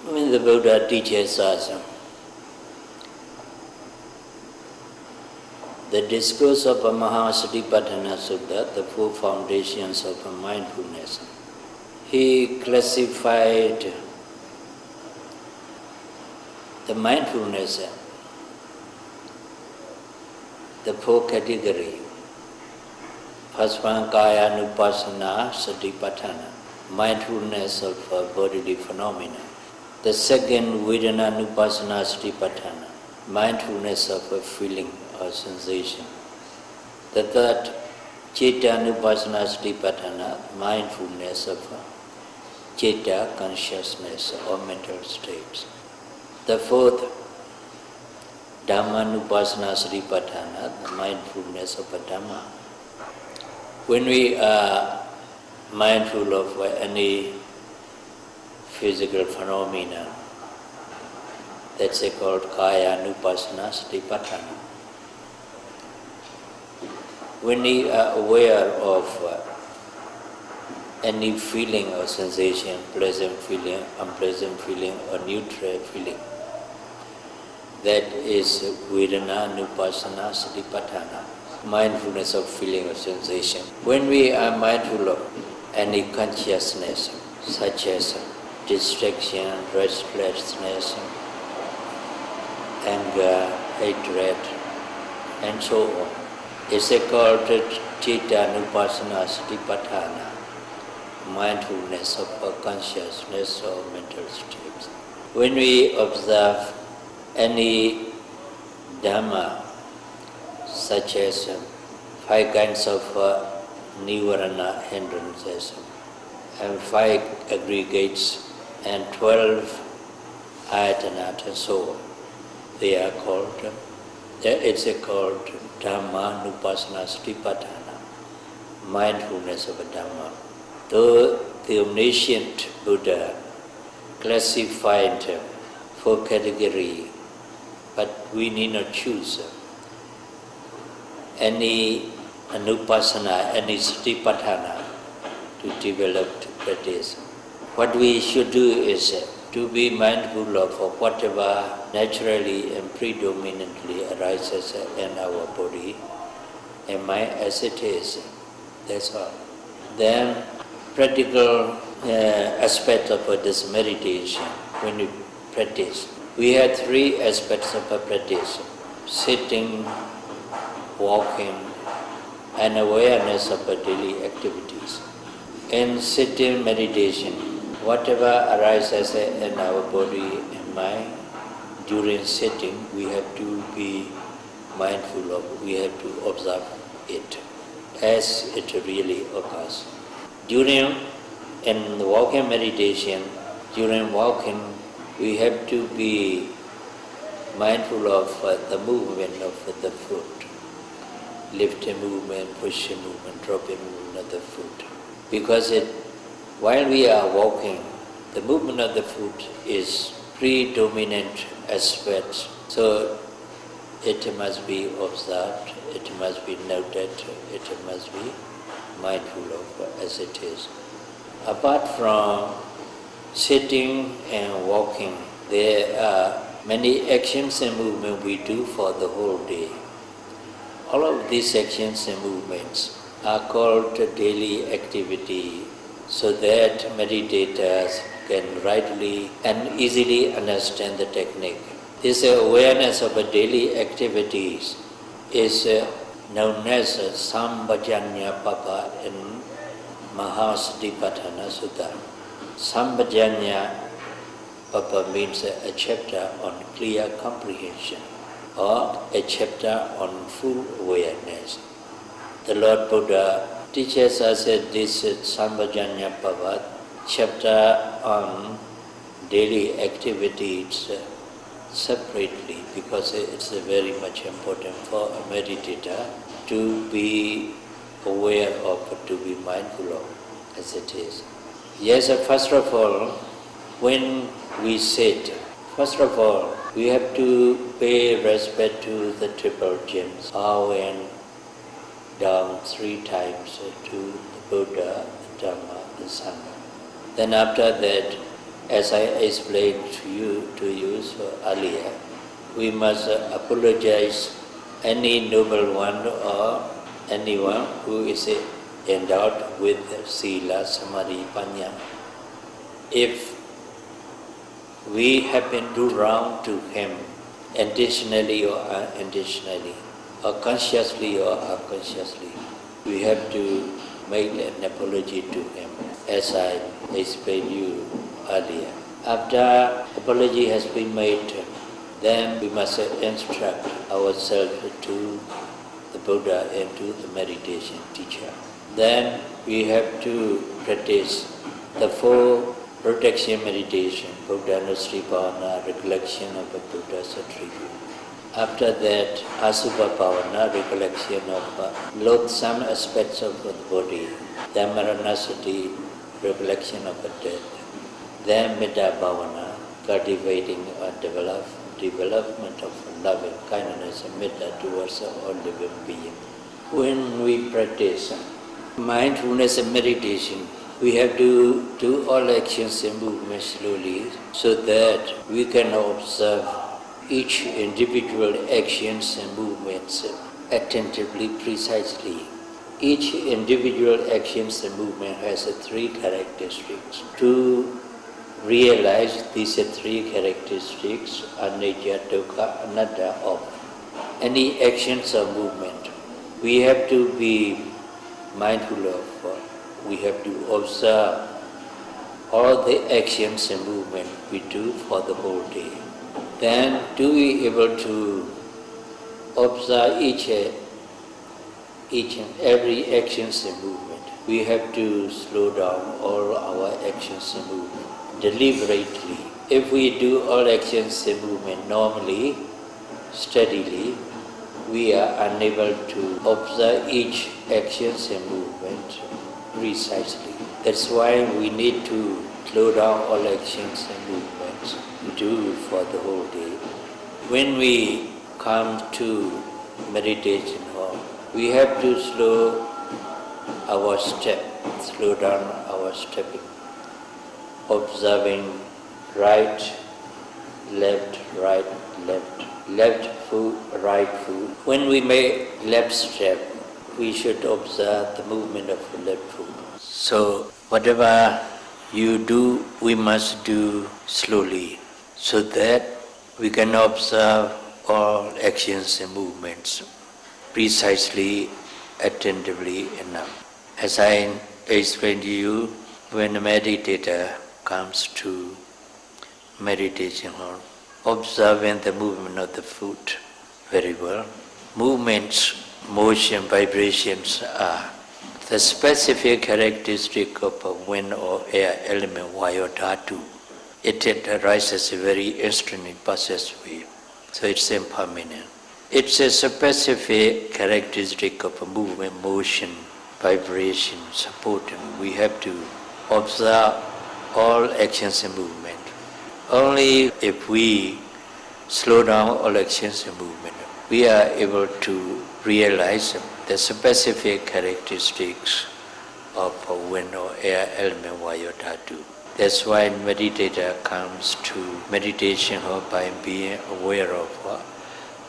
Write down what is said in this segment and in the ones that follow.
When the Buddha teaches us the discourse of Mahasatipatthana Sutta, the four foundations of mindfulness, he classified the mindfulness, the four categories. First one, Kaya Nupassana Satipatthana, mindfulness of bodily phenomena. The second, Vedana Nupassana Satipatthana, mindfulness of a feeling or sensation. The third, Citta Nupassana Satipatthana, mindfulness of citta, consciousness or mental states. The fourth, Dhamma Nupassana Satipatthana, the mindfulness of a Dhamma. When we are mindful of any physical phenomena, that's called Kaya Nupassana Satipatthana. When we are aware of any feeling or sensation, pleasant feeling, unpleasant feeling, or neutral feeling, that is Vedana Nupassana Satipatthana, mindfulness of feeling or sensation. When we are mindful of any consciousness, such as distraction, restlessness, anger, hatred, and so on, it's called Citta Nupassana Satipatthana, mindfulness of consciousness or mental states. When we observe any Dhamma, such as 5 kinds of Nivarana hindrances, and 5 aggregates, and 12 ayatanat, and so on, they are called, it's called Dhamma Nupassana Satipatthana, mindfulness of a Dhamma. Though the omniscient Buddha classified 4 categories, but we need not choose any Anupassana, any Satipatthana to develop, to practice. What we should do is to be mindful of whatever naturally and predominantly arises in our body and mind as it is. That's all. Then practical aspect of this meditation, when you practice, we have 3 aspects of a practice: sitting, walking, and awareness of our daily activities. In sitting meditation, whatever arises in our body and mind during sitting, we have to be mindful of, we have to observe it as it really occurs. In walking meditation, during walking, we have to be mindful of the movement of the foot, lifting movement, pushing movement, dropping movement of the foot. Because while we are walking, the movement of the foot is predominant aspect, so it must be observed, it must be noted, it must be mindful of as it is. Apart from sitting and walking, there are many actions and movements we do for the whole day. All of these actions and movements are called daily activity, so that meditators can rightly and easily understand the technique. This awareness of daily activities is known as Sambhajanya Papa in Mahasatipatthana Sutta. Sambhajanya Papa means a chapter on clear comprehension or a chapter on full awareness. The Lord Buddha teaches us this Sambhajanya Papa chapter on daily activities separately, because it's very much important for a meditator to be aware of, to be mindful of as it is. Yes, first of all, when we sit, first of all, we have to pay respect to the triple gems, bow and down 3 times to the Buddha, the Dhamma, the Sangha. Then after that, As I explained to you so earlier, we must apologize any noble one or anyone who is endowed with Sila, Samadhi, Panya. If we happen to wrong to him, intentionally or unintentionally, or consciously or unconsciously, we have to make an apology to him, as I explained you earlier. After apology has been made, then we must instruct ourselves to the Buddha and to the meditation teacher. Then we have to practice the four protection meditation, Buddha Nusri Bhavana, recollection of the Buddha's attribute. After that, Asubha Bhavana, recollection of loathsome aspects of the body. Then Maranasati, recollection of the death. Then Metta Bhavana, cultivating or development of love and kindness and metta towards all living beings. When we practice mindfulness and meditation, we have to do all actions and movements slowly so that we can observe each individual actions and movements attentively, precisely. Each individual actions and movement has three characteristics. To realize these three characteristics, anicca, dukkha, anatta, of any actions or movement, we have to be mindful of. We have to observe all the actions and movement we do for the whole day. Then to be able to observe each and every actions and movement, we have to slow down all our actions and movement deliberately. If we do all actions and movement normally, steadily, we are unable to observe each actions and movement precisely. That's why we need to slow down all actions and movements we do for the whole day. When we come to meditation hall, we have to slow our step, slow down our stepping, observing right, left, left foot, right foot. When we make left step, we should observe the movement of the left foot. So whatever you do, we must do slowly, so that we can observe all actions and movements precisely, attentively enough. As I explained to you, when a meditator comes to meditation hall, observing the movement of the foot very well. Movements, motion, vibrations are the specific characteristic of a wind or air element, vayu dhatu. It arises a very instant in process way, so it's impermanent. It's a specific characteristic of a movement, motion, vibration, support, and we have to observe all actions and movement. Only if we slow down all actions and movement, we are able to realize the specific characteristics of a wind or air element, vayu dhatu. That's why meditator comes to meditation hall by being aware of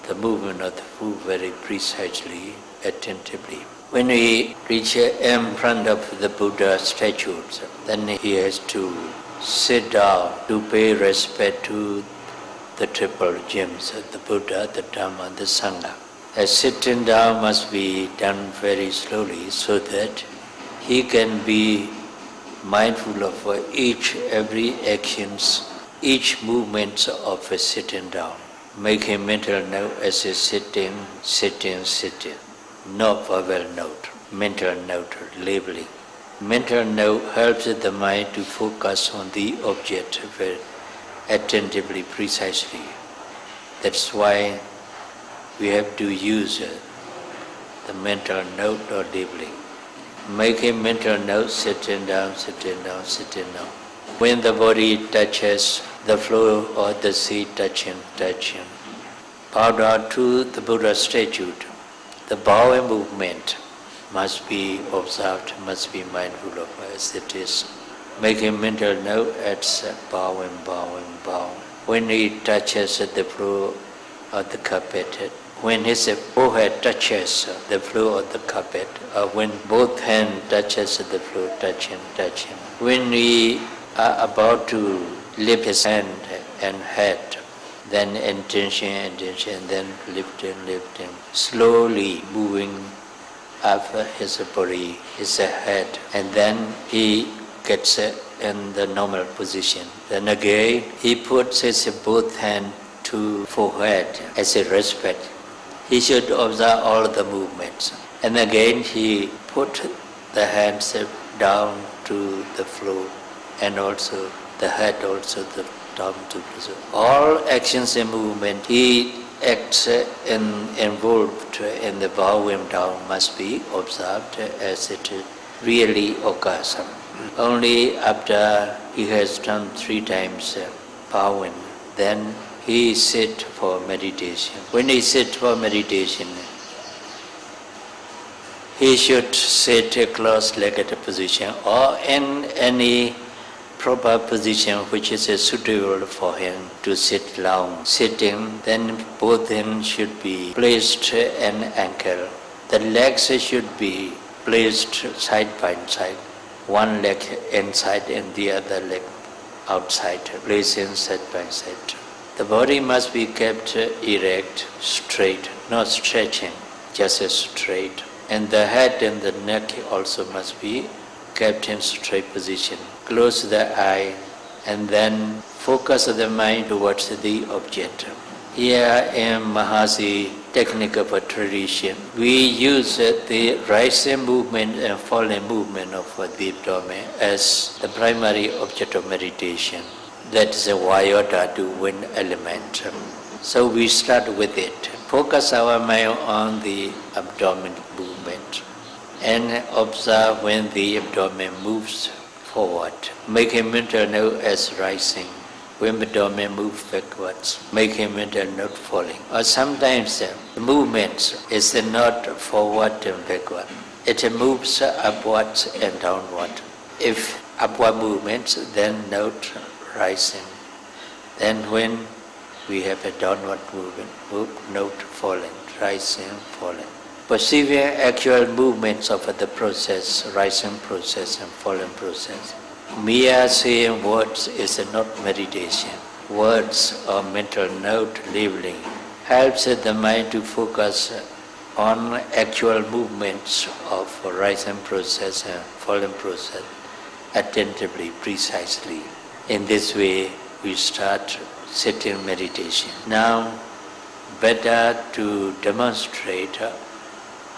the movement of the foot very precisely, attentively. When we reach in front of the Buddha statues, then he has to sit down to pay respect to the triple gems, the Buddha, the Dhamma, the Sangha. Sitting down must be done very slowly so that he can be mindful of every actions, each movement of a sitting down. Make a mental note as a sitting, not verbal note, mental note, labeling. Mental note helps the mind to focus on the object very attentively, precisely. That's why we have to use the mental note or labeling. Make a mental note, sitting down. When the body touches the floor or the seat, touching. Bow down to the Buddha statue. The bowing movement must be observed, must be mindful of as it is. make a mental note as bowing, bowing, bowing. When he touches the floor of the carpet, when his forehead touches the floor of the carpet, or when both hands touches the floor, touching. When we are about to lift his hand and head, then intention, then lifting, slowly moving up his body, his head, and then he gets in the normal position. Then again, he puts his both hands to forehead as a respect. He should observe all the movements. And again, he put the hands down to the floor, and also the head also down to the floor. All actions and movement, he acts involved in the bowing down must be observed as it really occurs. Only after he has done 3 times bowing, then he sit for meditation. When he sit for meditation, he should sit a cross-legged position or in any proper position which is suitable for him to sit long. Sitting, then both hands should be placed in ankle. The legs should be placed side by side. One leg inside and the other leg outside, placing side by side. The body must be kept erect, straight, not stretching, just straight. And the head and the neck also must be kept in straight position. Close the eye and then focus the mind towards the object. Here in Mahasi technique of a tradition, we use the rising movement and falling movement of the abdomen as the primary object of meditation. That is a Vayota to wind element. So we start with it. Focus our mind on the abdomen movement and observe when the abdomen moves forward. Make a mental note as rising. When the abdomen moves backwards, make a mental note falling. Or sometimes the movement is not forward and backward. It moves upwards and downward. If upward movements, then note rising. Then when we have a downward movement, note falling, rising, falling. Perceiving actual movements of the process, rising process and falling process. Mere saying words is not meditation. Words or mental note labeling helps the mind to focus on actual movements of rising process and falling process attentively, precisely. In this way, we start sitting meditation. Now, better to demonstrate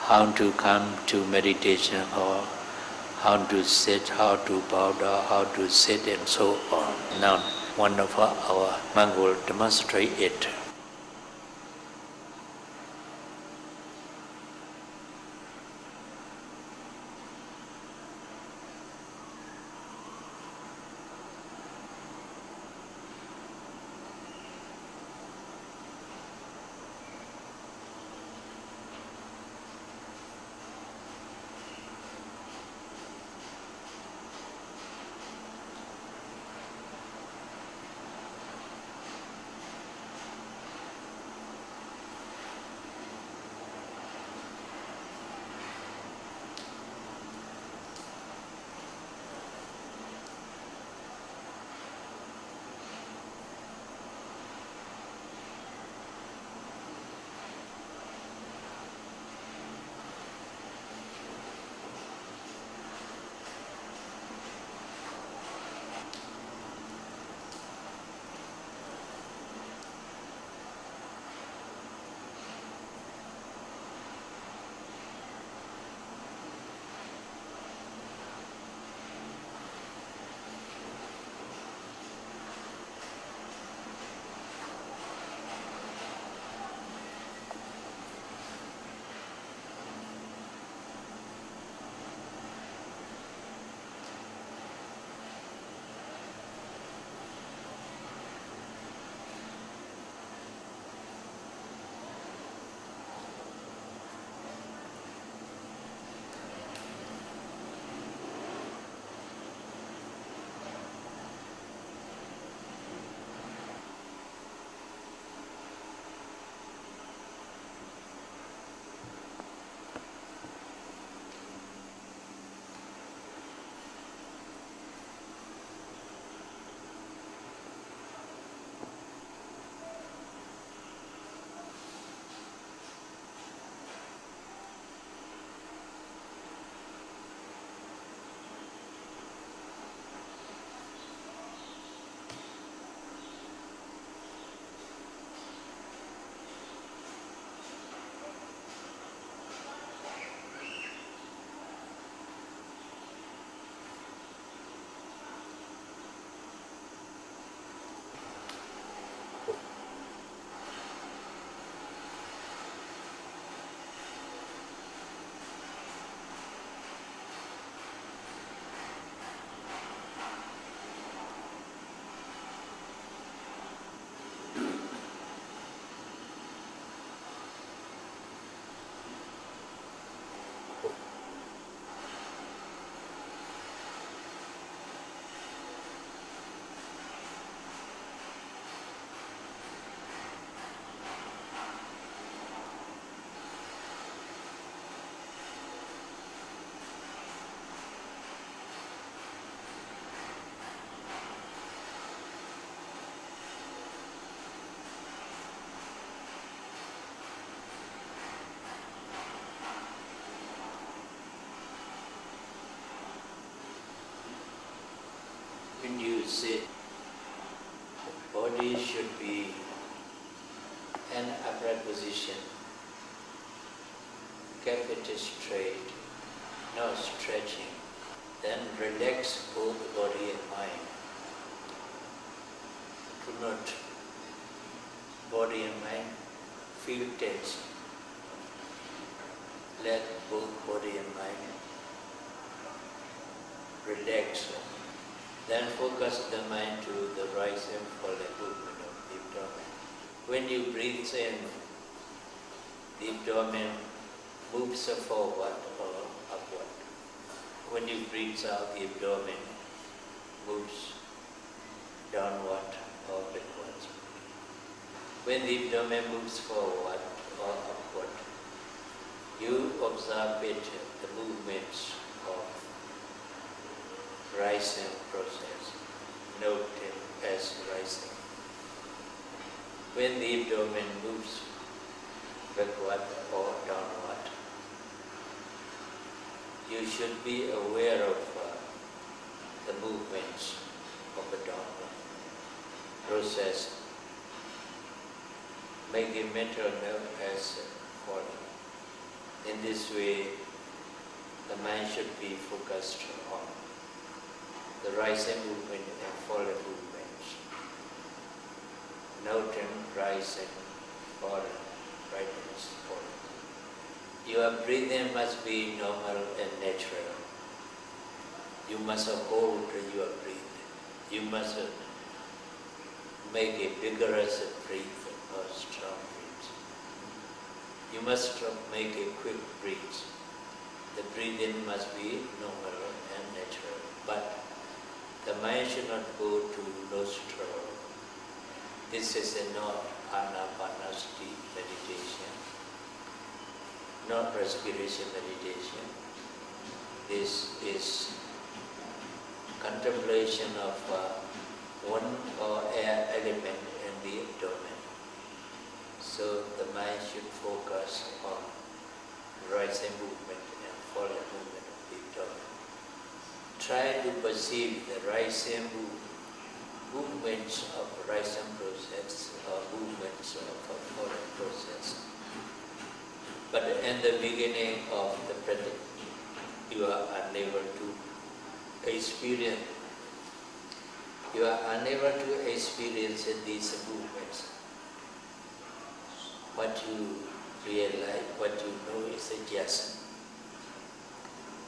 how to come to meditation or how to sit, how to bow down, how to sit, and so on. Now, one of our monks will demonstrate it. should be an upright position, keep it straight, no stretching. Then relax both body and mind. Do not body and mind feel tense. Let both body and mind relax. Then focus the mind to the rise and fall movement of the abdomen. When you breathe in, the abdomen moves forward or upward. When you breathe out, the abdomen moves downward or backwards. When the abdomen moves forward or upward, you observe it, the movements of rising process, note it as rising. When the abdomen moves backward or downward, you should be aware of the movements of the downward process. Make a mental note as falling. In this way, the mind should be focused on the rising movement and falling movements. Noting, rising, falling, rising, falling. Your breathing must be normal and natural. You must hold your breath. You must make a vigorous breath or strong breath. You must make a quick breath. The breathing must be normal and natural. But the mind should not go to nostril. This is not anapanasati meditation, not respiration meditation. This is contemplation of one or air element in the abdomen. So the mind should focus on rising movement and falling movement of the abdomen. Try to perceive the rising movements of rising process or movements of a falling process. But in the beginning of the practice, you are unable to experience. You are unable to experience these movements. What you realize, what you know is just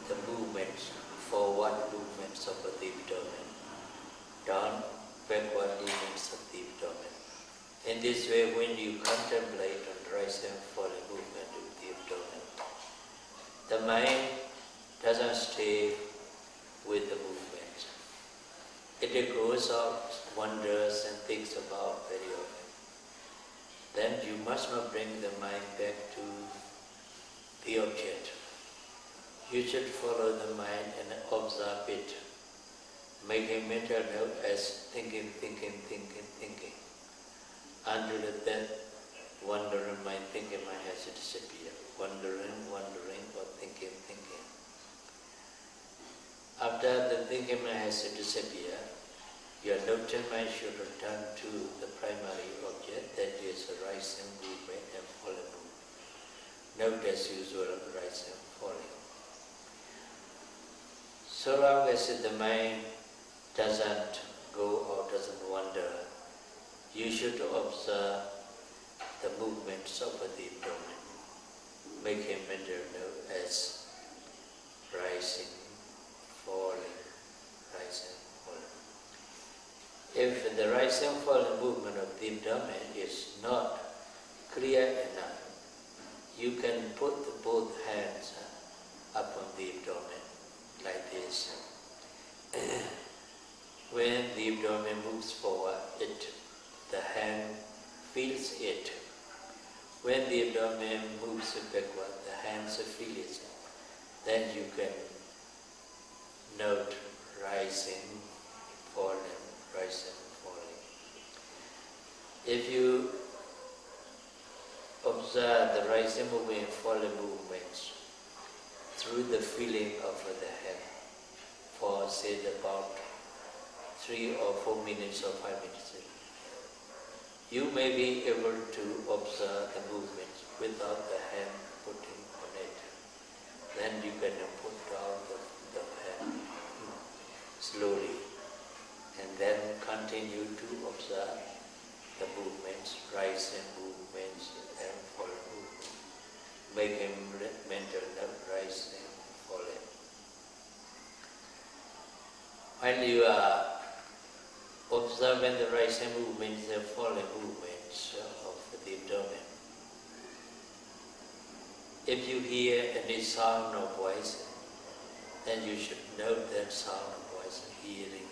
the movements, forward movements of the abdomen, down, backward movements of the abdomen. In this way, when you contemplate on rising and falling movement of the abdomen, the mind doesn't stay with the movements. It goes out, wanders and thinks about very often. Then you must not bring the mind back to the object. You should follow the mind and observe it, making mental note as thinking, until that wandering mind, thinking mind has to disappear. Wandering, or thinking. After the thinking mind has to disappear, your noting mind should return to the primary object, that is rising movement and falling movement. Note as usual, rising and falling. So long as the mind doesn't go or doesn't wander, you should observe the movements of the abdomen, making mental note as rising, falling, rising, falling. If the rising and falling movement of the abdomen is not clear enough, you can put both hands upon the abdomen like this. When the abdomen moves forward, the hand feels it. When the abdomen moves backward, the hands feel it. Then you can note rising, falling, rising, falling. If you observe the rising movement and falling movements through the feeling of the hand for say about 3 or 4 minutes or 5 minutes, You may be able to observe the movements without the hand putting on it. Then you can put down the hand slowly, and then continue to observe the movements, rising movements and falling movements, making mental note rising, falling. While you are observing the rising movements and falling movements of the abdomen, if you hear any sound or voice, then you should note that sound or voice, hearing.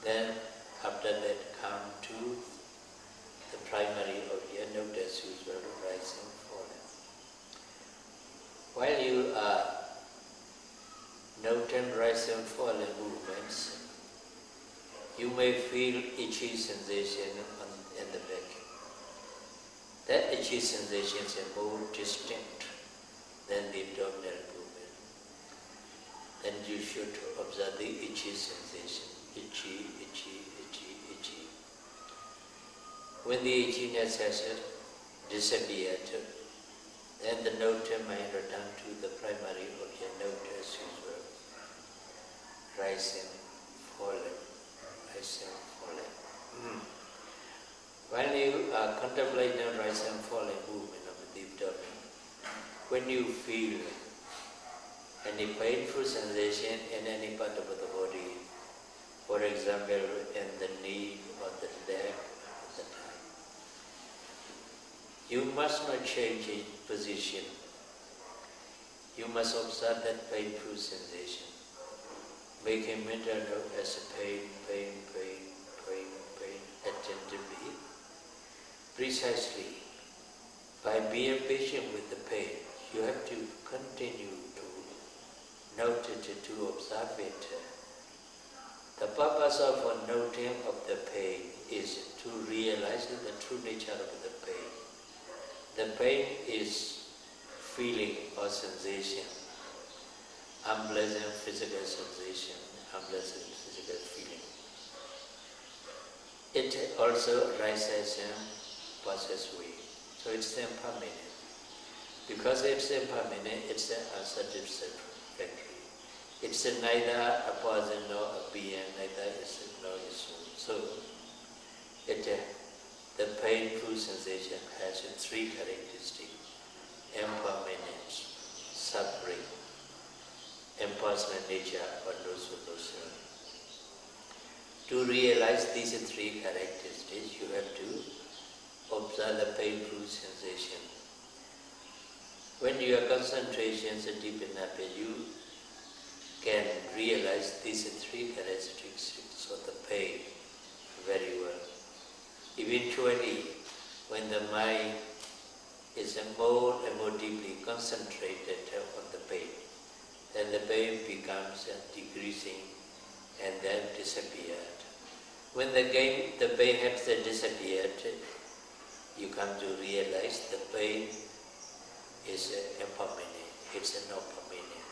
Then after that come to the primary object, notice usual rising, falling. While you are noting rising, falling movements, you may feel itchy sensation in the back. That itchy sensation is more distinct than the abdominal movement. Then you should observe the itchy sensation. Itchy. When the itchiness has disappeared, then the note may return to the primary object, note as usual. Rising, falling. While you are contemplating rising, falling movement of the abdomen, when you feel any painful sensation in any part of the body, for example, in the knee or the leg or the thigh, you must not change its position. You must observe that painful sensation, making mental note as pain, attentively, precisely. By being patient with the pain, you have to continue to note it, to observe it. The purpose of noting of the pain is to realize the true nature of the pain. The pain is feeling or sensation, unpleasant physical sensation, unpleasant physical feeling. It also arises and passes away. So it's impermanent. Because it's impermanent, it's unsatisfactory. It's neither a person nor a being, neither is it nor its soul. So the painful sensation has three characteristics: impermanence, suffering, impersonal nature, or no solution. To realize these three characteristics, you have to observe the painful sensation. When your concentration is deep enough, you can realize these three characteristics of the pain very well. Eventually, when the mind is more and more deeply concentrated on the pain, then the pain becomes decreasing and then disappeared. When the pain has disappeared, you come to realize the pain is impermanent, it's not permanent.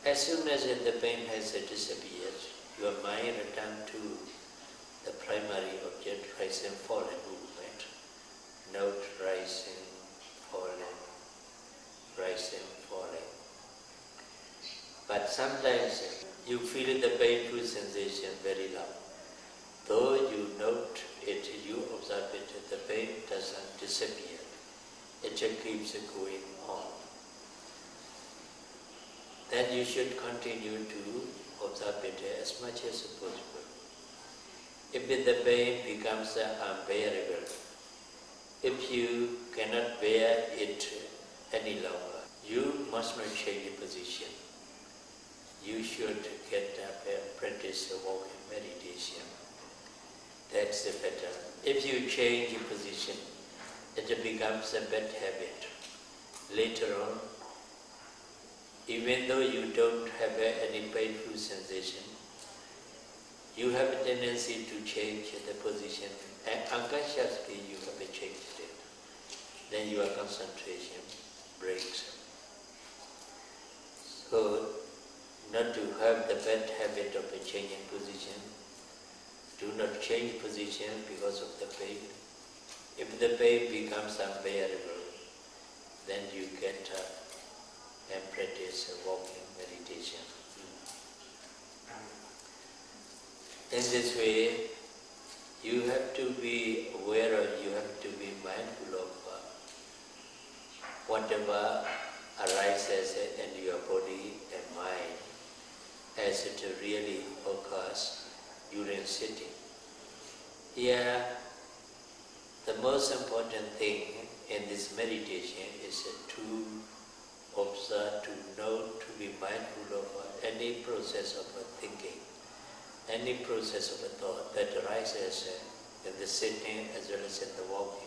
As soon as the pain has disappeared, your mind returns to the primary object, rising, falling movement. Note rising, falling, rising, falling. But sometimes you feel the painful sensation very loud. Though you note it, you observe it, the pain doesn't disappear. It just keeps going on. Then you should continue to observe it as much as possible. If the pain becomes unbearable, if you cannot bear it any longer, you must not change the position. You should get up and practice walking meditation. That's better. If you change your position, it becomes a bad habit. Later on, even though you don't have any painful sensation, you have a tendency to change the position, and unconsciously you have changed it. Then your concentration breaks. So, not to have the bad habit of changing position, Do not change position because of the pain. If the pain becomes unbearable, then you get up and practice walking meditation. In this way, you have to be aware of, you have to be mindful of whatever arises in your body and mind as it really occurs during sitting. Here, the most important thing in this meditation is to observe, to know, to be mindful of any process of thinking, any process of a thought that arises in the sitting as well as in the walking.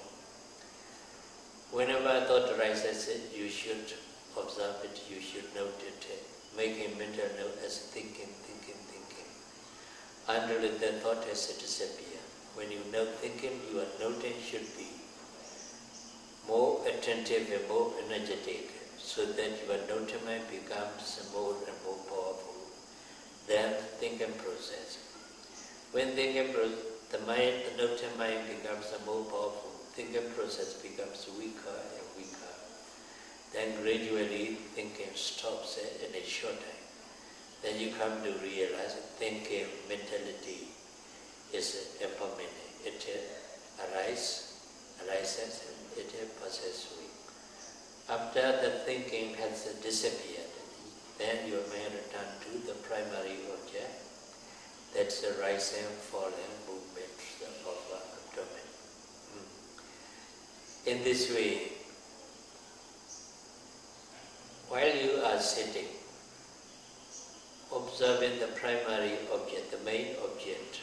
Whenever a thought arises, you should observe it, you should note it, make a mental note as thinking, until the thought has disappeared. When you know thinking, your noting should be more attentive and more energetic, so that your noting mind becomes more and more powerful than thinking process. When thinking the noting mind becomes more powerful, thinking process becomes weaker and weaker. Then gradually thinking stops in a short time. Then you come to realize thinking mentality is impermanent. It arises and it passes away. After the thinking has disappeared, then you may return to the primary object. That's the rising, falling movements of abdomen. In this way, while you are sitting, observing the primary object, the main object,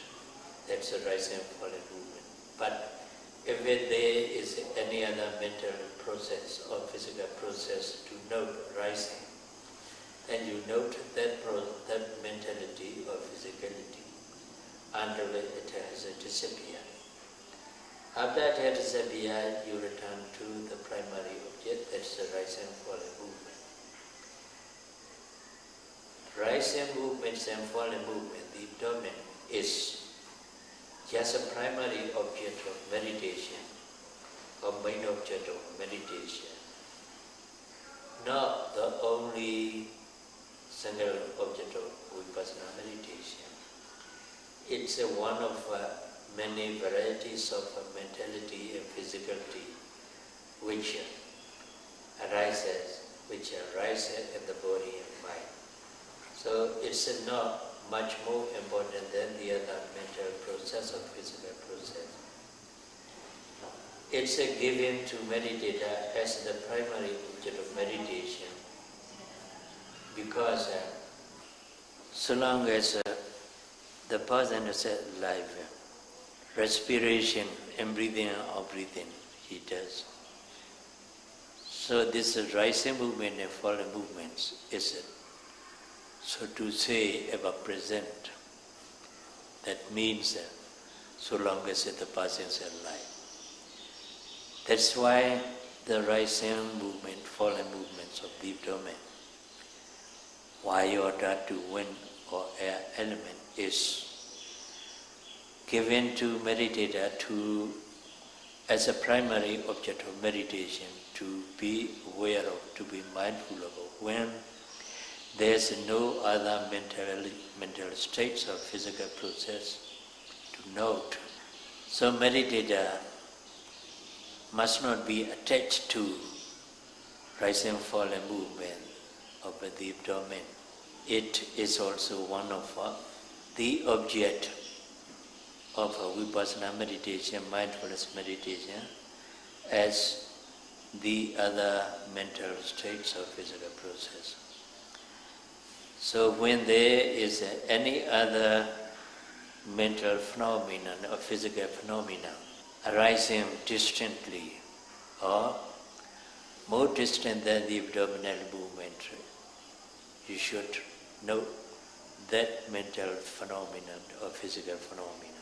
that's a rising and falling movement. But if there is any other mental process or physical process to note rising, then you note that mentality or physicality until it has disappeared. After it has disappeared, you return to the primary object, that's the rising and falling movement. Rising movements and falling movement, the abdomen is just a primary object of meditation, or main object of meditation, not the only single object of Vipassana meditation. It's one of many varieties of mentality and physicality which arises in the body and mind. So it's not much more important than the other mental process or physical process. It's given to meditator as the primary object of meditation because so long as the person is alive, respiration and breathing or breathing he does. So this rising movement and falling movements is so to say ever present. That means so long as the person is alive. That's why the rising movement, falling movements of the abdomen, iota to wind or air element is given to meditator to as a primary object of meditation to be aware of, to be mindful of when there's no other mental states or physical process to note. So meditator must not be attached to rising and falling movement of the abdomen. It is also one of the object of Vipassana meditation, mindfulness meditation, as the other mental states or physical process. So when there is any other mental phenomenon or physical phenomenon arising distantly or more distant than the abdominal movement, you should note that mental phenomenon or physical phenomenon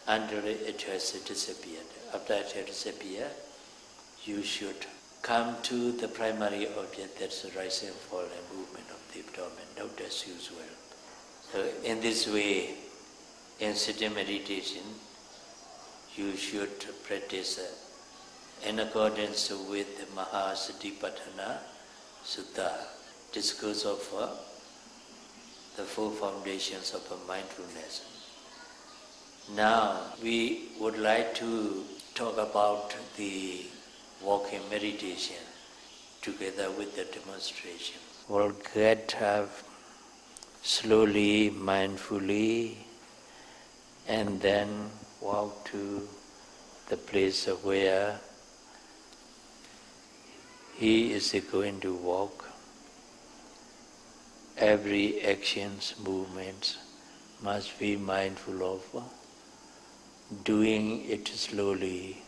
until it has disappeared. After it has disappeared, you should come to the primary object, that's the rising and falling movement of the abdomen, note as usual. So in this way, In sitting meditation, you should practice in accordance with the Mahasatipatthana Sutta, discourse of the four foundations of mindfulness. Now, we would like to talk about the walking meditation together with the demonstration. We'll get up slowly, mindfully, and then walk to the place where he is going to walk. Every actions, movements must be mindful of, doing it slowly,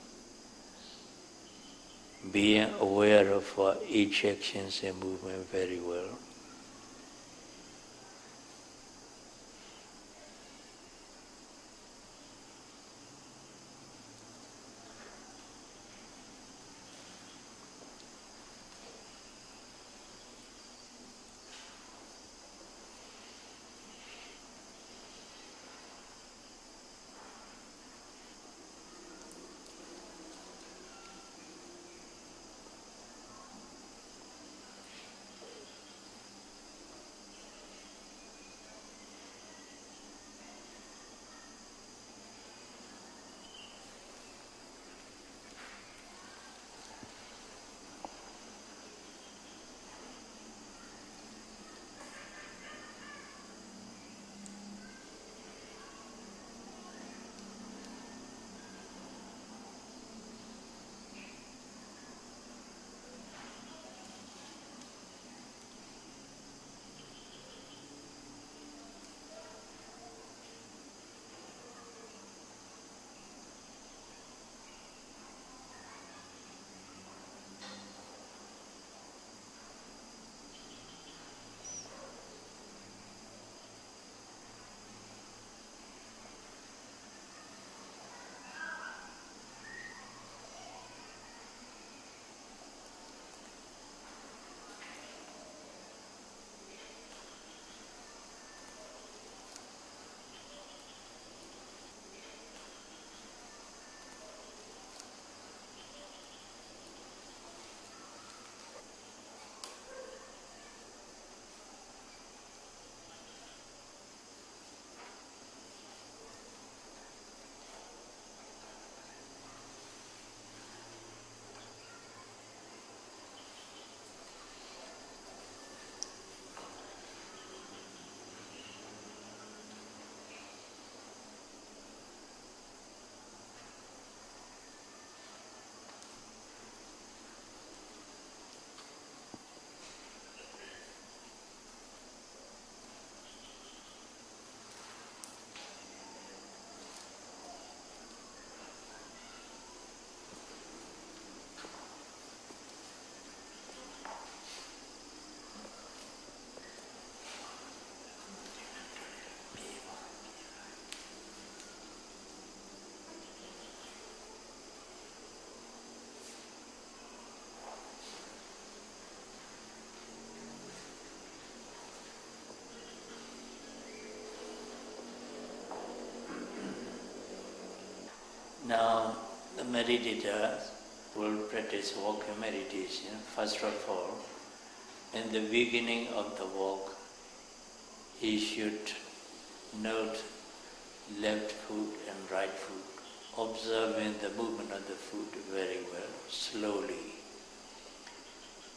being aware of each actions and movement very well. Now, the meditator will practice walking meditation. First of all, in the beginning of the walk, he should note left foot and right foot, observing the movement of the foot very well, slowly.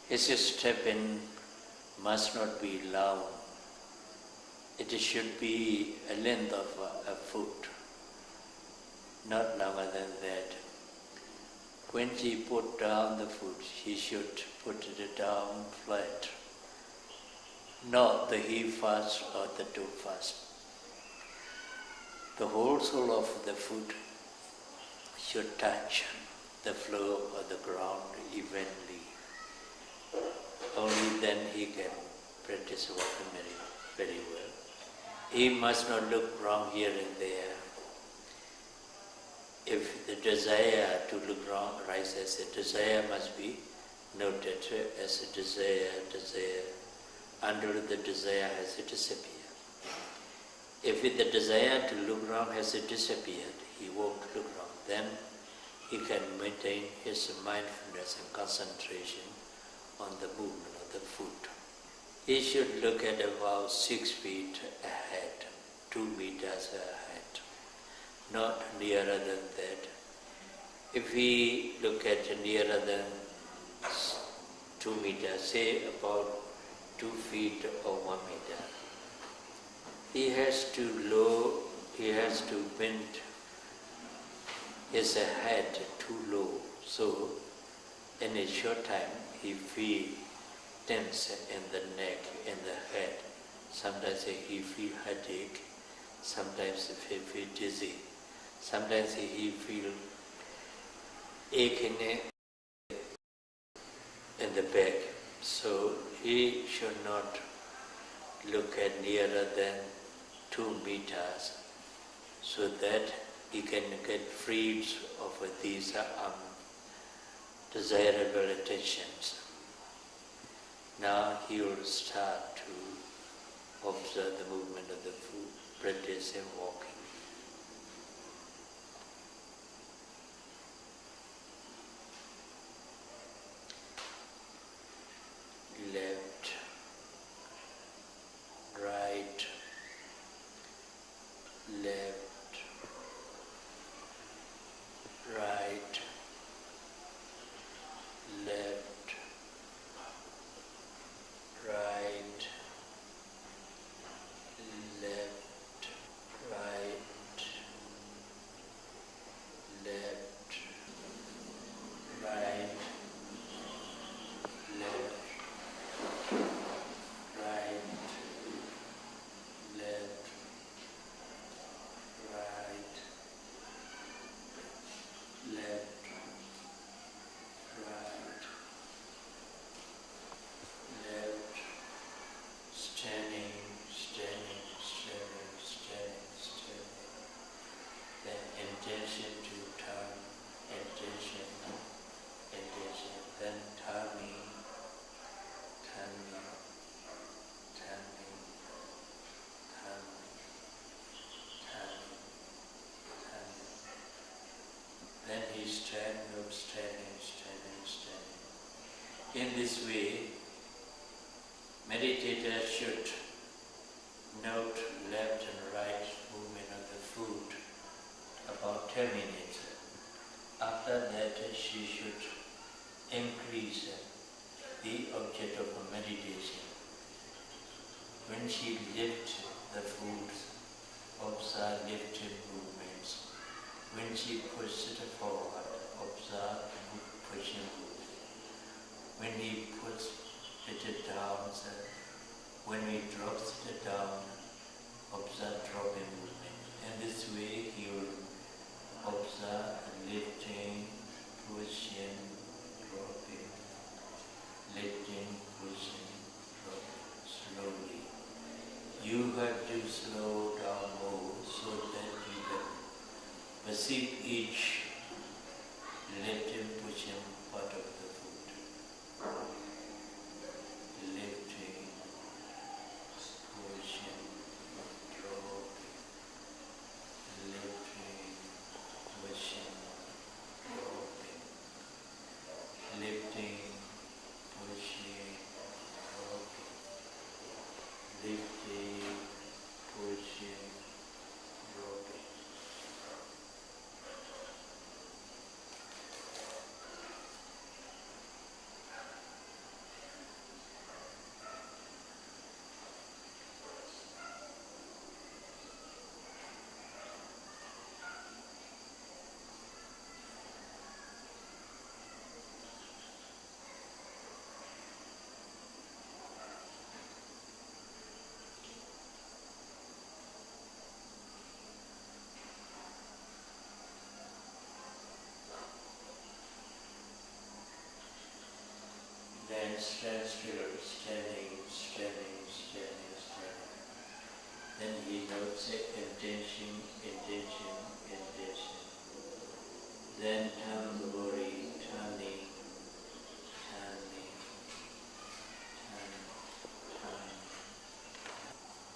His stepping must not be long. It should be a length of a foot, not longer than that. When he put down the foot, he should put it down flat, not the heel first or the toe first. The whole sole of the foot should touch the floor or the ground evenly. Only then he can practice walking very well. He must not look wrong here and there. If the desire to look wrong rises, the desire must be noted as a desire, until the desire has disappeared. If the desire to look around has disappeared, he won't look around. Then he can maintain his mindfulness and concentration on the movement of the foot. He should look at about 6 feet ahead, 2 meters ahead, not nearer than that. If we look at nearer than 2 meters, say about 2 feet or 1 meter, he has to bend his head too low. So in a short time, he feels tense in the neck, in the head. Sometimes he feels headache. Sometimes he feels dizzy. Sometimes he feels aching in the back. So he should not look at nearer than 2 meters, so that he can get freed of these undesirable attentions. Now he will start to observe the movement of the foot, practice and walking. Left, right, left, right, left, right, left, right, left, right, left, right, left, right, left, right, left, standing, standing, standing, standing, standing. Then intention to turn, intention, intention. Then turning, turning, turning, turning, turning, turning. Then he stands up, standing, standing, standing. In this way, meditator should note left and right movement of the foot about 10 minutes. After that, she should increase the object of her meditation. When she lifts the foot, observe lifting movements. When she pushes it forward, observe pushing movement. When he puts it down, when he drops it down, observe dropping movement. In this way, he will observe lifting, pushing, dropping, lifting, pushing, dropping, slowly. You have to slow down more so that you can perceive each lifting, pushing part of the foot. Lifting, pushing, dropping, lifting, pushing, dropping, lifting, pushing, dropping, lifting, pushing, dropping. Then stand still, standing, standing, standing, standing. Then he notes intention, intention, intention. Then turn the body, turning, turning, turning, turning.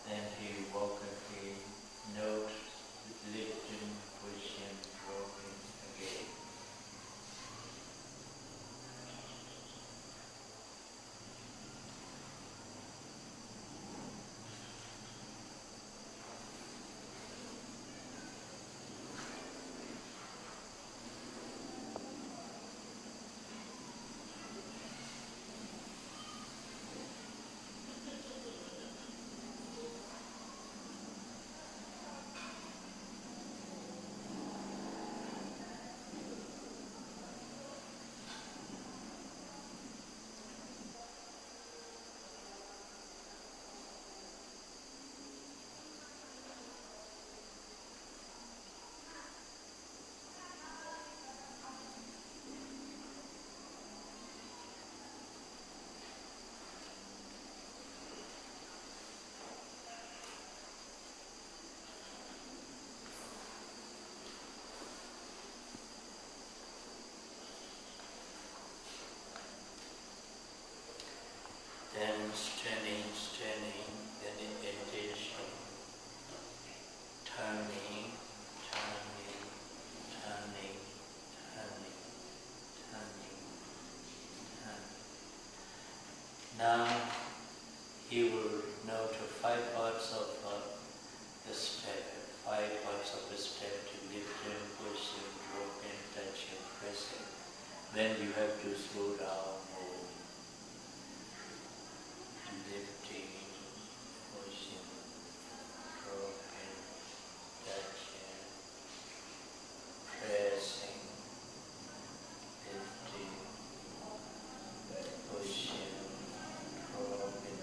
Then he walk again. standing, then intention, turning, turning, turning, turning, turning, turning. Now you will note 5 parts of the step, 5 parts of the step to lifting, pushing, dropping, touching, pressing. Then you have to slow down, move, lifting, pushing, dropping, touching, pressing, lifting, pushing, dropping,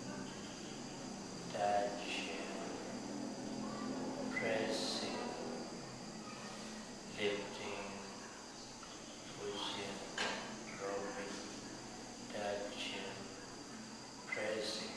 touching, pressing, lifting, pushing, dropping, touching, pressing.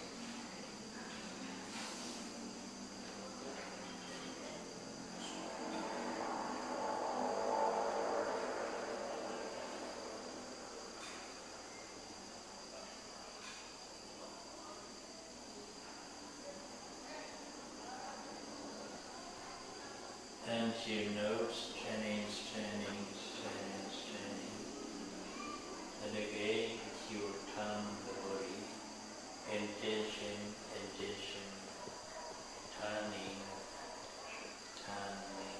And you note standing. And again you will turn the body, intention, turning, turning,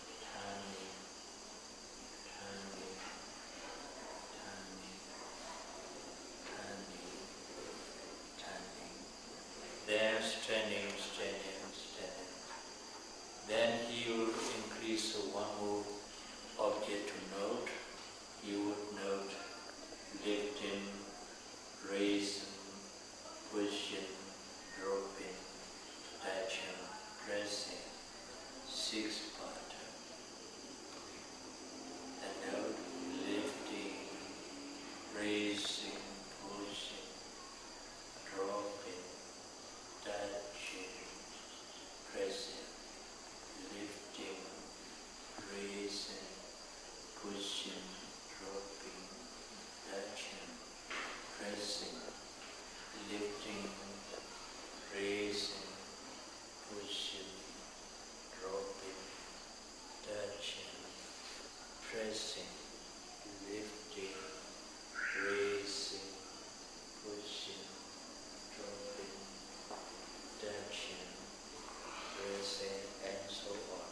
turning, turning, turning, turning, turning. Then standing. Then you will increase one more object to note. You would note lifting, raising, pushing, dropping, touching, pressing, 6 parts. And note lifting, raising, pushing, dropping, touching, pressing, lifting, raising, pushing, dropping, touching, pressing, lifting, raising, pushing, dropping, touching, pressing, lifting, raising, pushing, dropping, touching, pressing, and so on.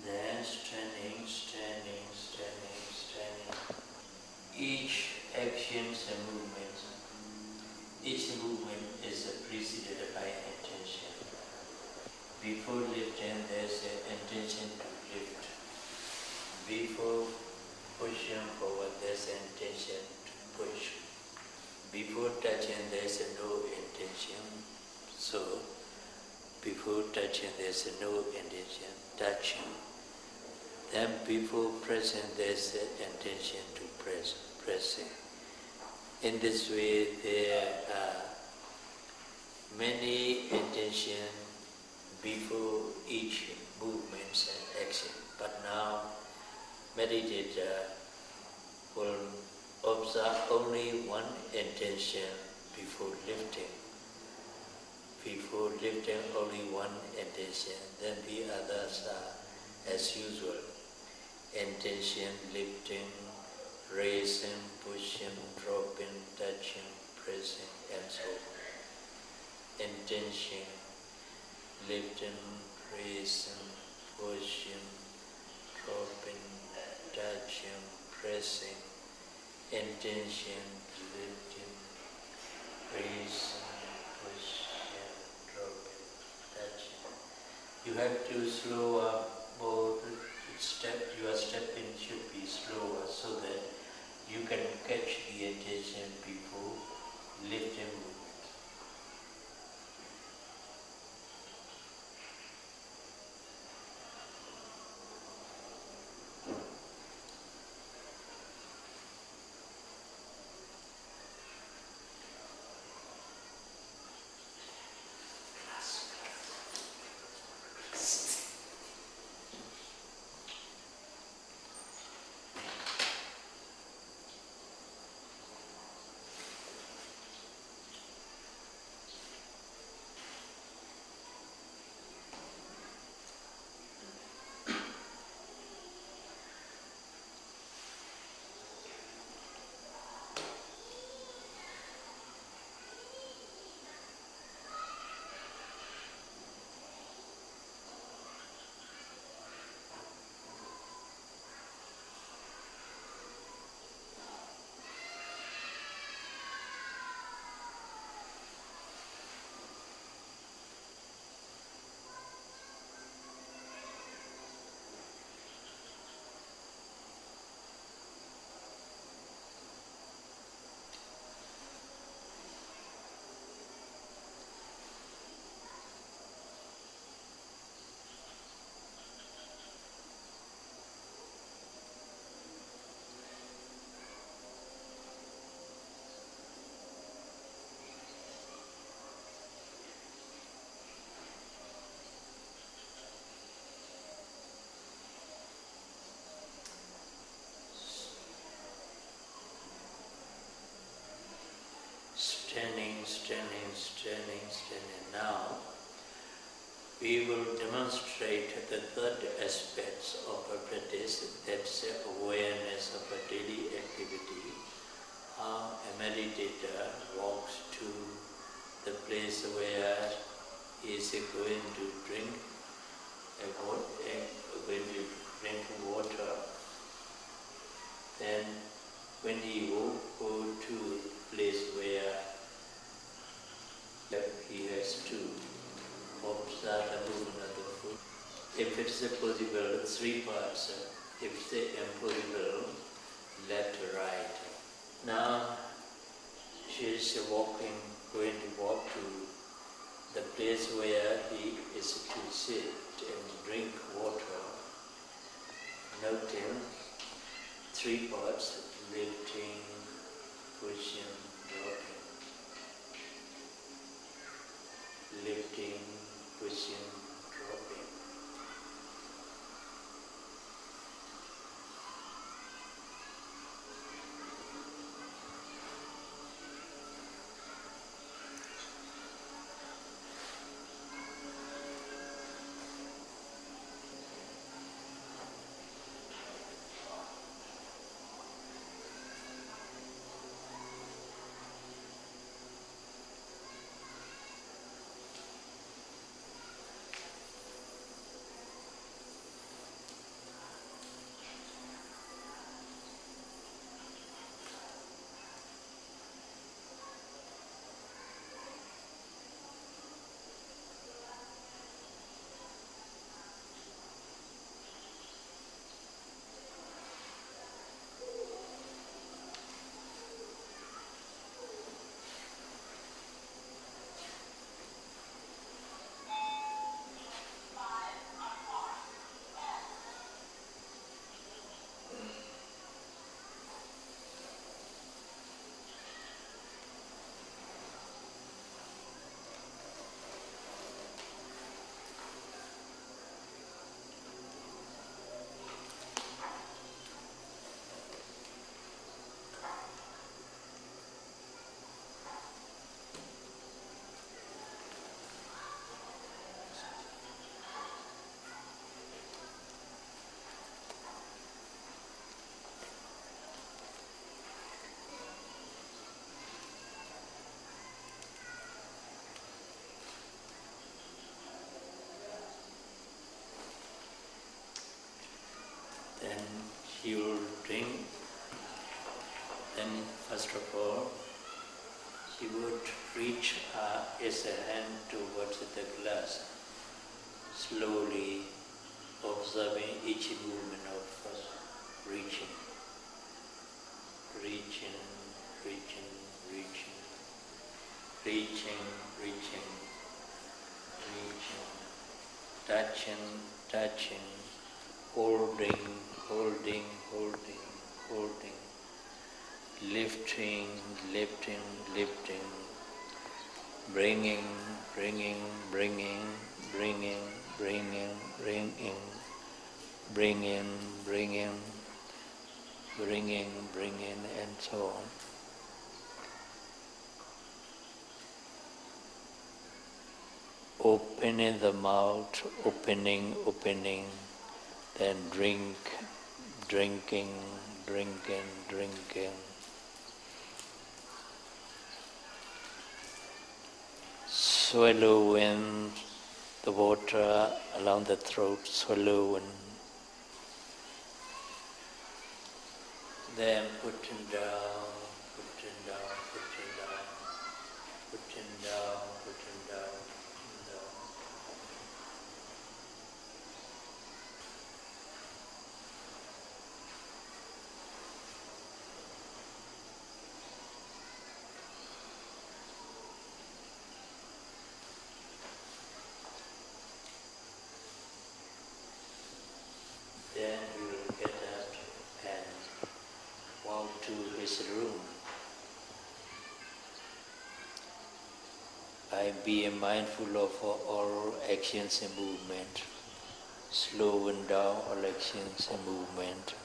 Then standing. Each actions and movements, each movement is preceded by intention. Before lifting, there's an intention to lift. Before pushing forward, there's an intention to push. Before touching, there's no intention. So, before touching, there's no intention. Touching. Then before pressing, there's an intention to pressing. In this way, there are many intentions before each movement and action. But now, meditator will observe only one intention before lifting. Before lifting, only one intention. Then the others are as usual. Intention, lifting, raising, pushing, dropping, touching, pressing, and so on. Intention, lifting, raising, pushing, dropping, touching, pressing. Intention, lifting, raising, pushing, dropping, touching. You have to slow up both steps. Your stepping should be slower so that you can catch the attention before lifting movement. Standing. Now, we will demonstrate the third aspect of a practice, that's awareness of a daily activity. How a meditator walks to the place where he is going to drink water. Then, when he go to a place where he has to observe the movement of the foot. If it's possible, 3 parts. If it's impossible, left to right. Now she is going to walk to the place where he is to sit and drink water. Noting 3 parts: lifting, pushing, dropping. Lifting, pushing, dropping. he will drink. Then first of all, he would reach his hand towards the glass, slowly observing each movement of reaching, reaching, reaching, reaching, reaching, reaching, reaching, touching, touching, holding, holding, holding, holding, lifting, lifting, lifting, bringing, bringing, bringing, bringing, bringing, bringing, bringing, bringing, bringing, bringing, and so on. Opening the mouth, opening, opening, then drink, drinking, drinking, drinking. Swallowing the water along the throat, swallowing. Then putting down, putting down, putting down, putting down, putting down, putting down. Then he will get up and walk to his room. By being mindful of all actions and movement, slowing down all actions and movement.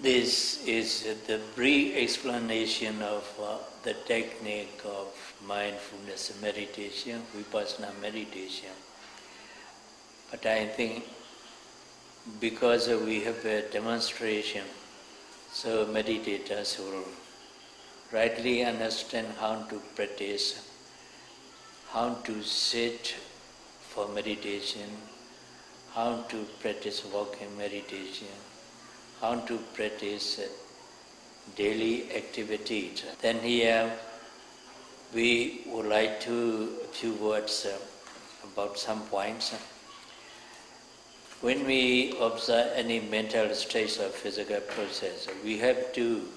This is the brief explanation of the technique of mindfulness meditation, Vipassana meditation. But I think because we have a demonstration, so meditators will rightly understand how to practice, how to sit for meditation, how to practice walking meditation, how to practice daily activities. Then here we would like to a few words about some points. When we observe any mental state or physical process, we have to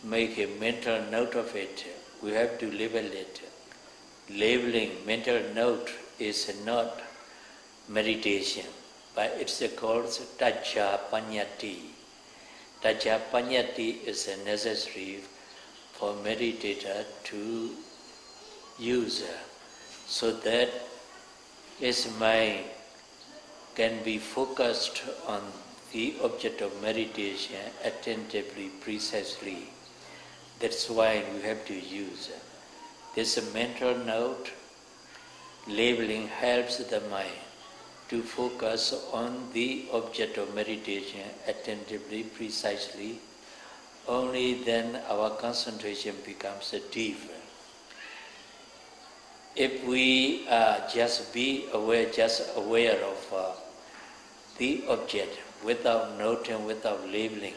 make a mental note of it. We have to label it. Labeling, mental note is not meditation, but it's called Tajja Panyati. Tajja Panyati is necessary for meditator to use so that his mind can be focused on the object of meditation attentively, precisely. That's why we have to use this mental note. Labeling helps the mind to focus on the object of meditation attentively, precisely. Only then our concentration becomes deep. If we just aware of the object without noting, without labeling,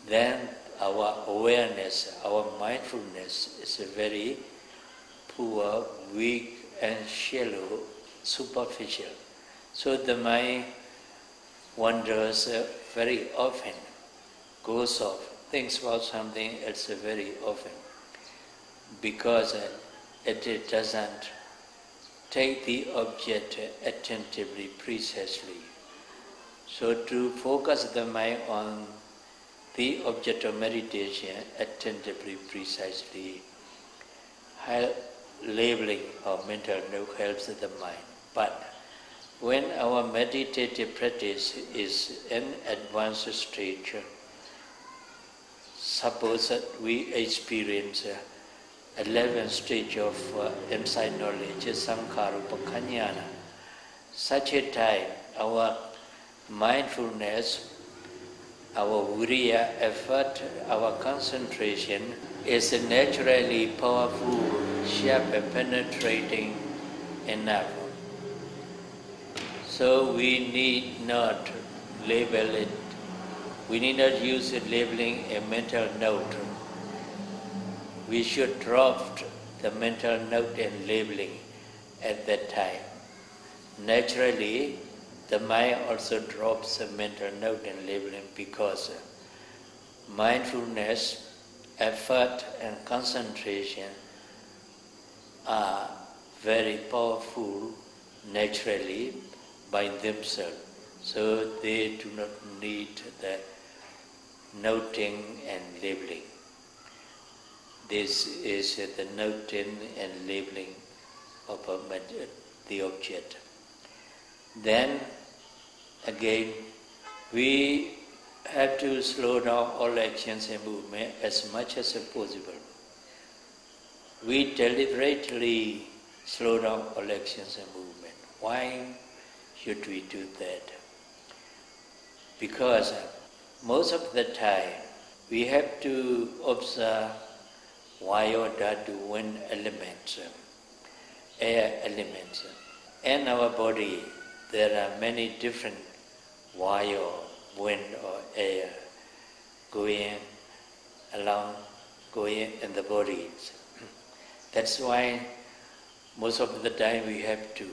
then our awareness, our mindfulness is very poor, weak and shallow, superficial. So the mind wanders very often, goes off, thinks about something else very often, because it doesn't take the object attentively, precisely. So to focus the mind on the object of meditation attentively, precisely, labeling or mental note helps the mind. But when our meditative practice is in advanced stage, suppose that we experience 11th stage of insight knowledge, Sankharupakhanyana. Such a time, our mindfulness, our viriya effort, our concentration is naturally powerful, sharp and penetrating enough. So we need not label it. We need not use labeling a mental note. We should drop the mental note and labeling at that time. Naturally, the mind also drops the mental note and labeling because mindfulness, effort and concentration are very powerful naturally by themselves. So they do not need the noting and labeling. This is the noting and labeling of the object. Then again, we have to slow down all actions and movement as much as possible. We deliberately slow down all actions and movement. Why should we do that? Because most of the time we have to observe Vayu, Dhatu, wind elements, air elements. In our body, there are many different Vayu, wind or air going along, going in the body. That's why most of the time we have to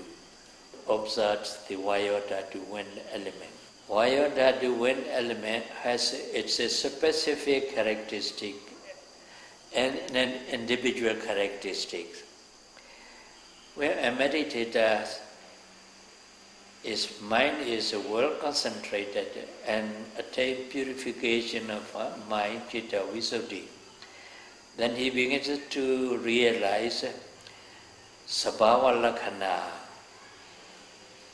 observe the Vayu, Dhatu, wind element. Vayu, Dhatu, wind element has its specific characteristic and an individual characteristics. When a meditator, his mind is well concentrated and attain purification of mind, citta, visuddhi, then he begins to realize sabhava lakhana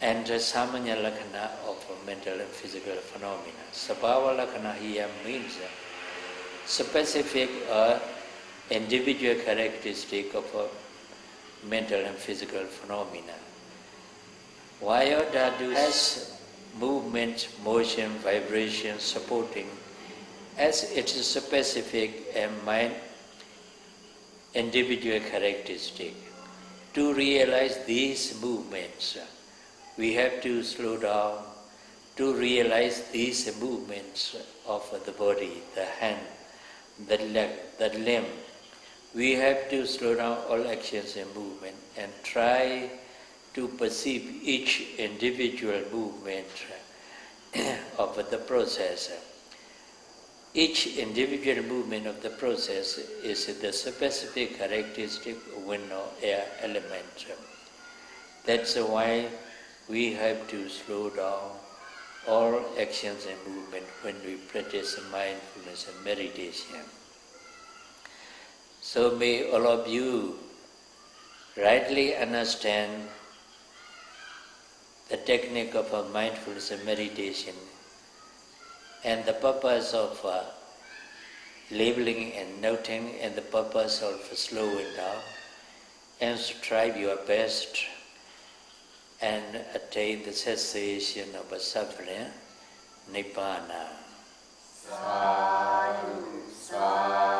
and samanya lakhana of mental and physical phenomena. Sabhava lakhana here means specific or individual characteristic of mental and physical phenomena. Vayu, Dhatu has movement, motion, vibration, supporting as its specific and mind individual characteristic. To realize these movements, we have to slow down. To realize these movements of the body, the hand, the leg, the limb, we have to slow down all actions and movement and try to perceive each individual movement of the process. Each individual movement of the process is the specific characteristic wind or air element. That's why we have to slow down all actions and movement when we practice mindfulness and meditation. So may all of you rightly understand the technique of mindfulness and meditation and the purpose of labeling and noting and the purpose of slowing down, and strive your best and attain the cessation of suffering, Nibbana. Sadhu, sadhu.